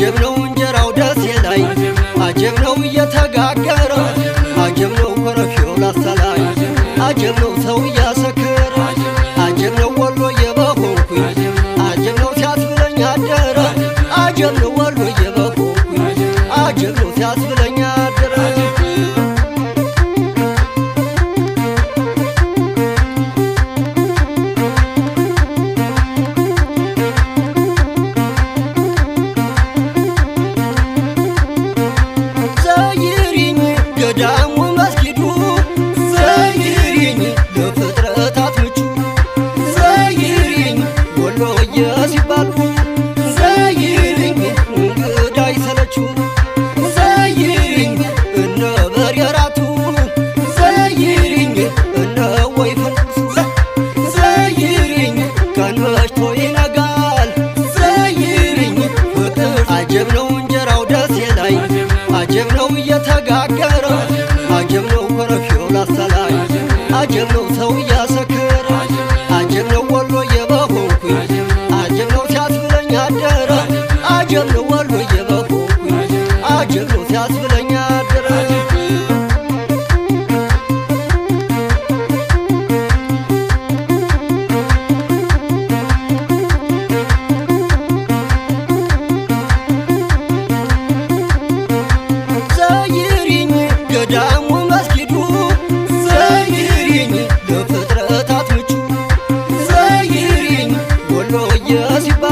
አጀብ ነው እንጀራው ደሴ ላይ አጀብ ነው እየተጋገረ አጀብ ነው ኮረፊው ላስተላይ አጀብ ነው ሰው እያሰከረ አጀብ ነው ወሎዬ በሆንኩኝ አጀብ ነው ሲያስብለኝ አደረ አጀብ ነው ወሎዬ በሆንኩኝ አጀብ ነው ሲያስብለኝ አደረ ገዳሙ መስጊዱ ዘይሪኝ ለፍጥረታት ምቹ ዘይሪኝ ወሎዬ ሲባሉ ዘይሪኝ እንግዳ ይሰለቹ ዘይሪኝ እነ በሬራቱ ዘይሪኝ እነ ወይፈንሱ ዘይሪኝ ቀን መሽቶ ይነጋል ዘይሪኝ ፍቅር አጀብ ነው እንጀራው ደሴ ላይ አጀብ ነው እየተጋገረ አጀብ ነው ኮረፊው ላስተላይ አጀብ ነው ሰው እያሰከረ አጀብ ነው ወሎዬ በሆንኩኝ አጀብ ነው ሲያስብለኝ አደረ አጀብ ነው ወሎዬ በሆንኩኝ አጀብ ነው ሲያስብለኝ አደረ ገዳሙ መስጊዱ ዘይሪኝ ለፍጥረታት ምቹ ዘይሪኝ ወሎዬ ሲባሉ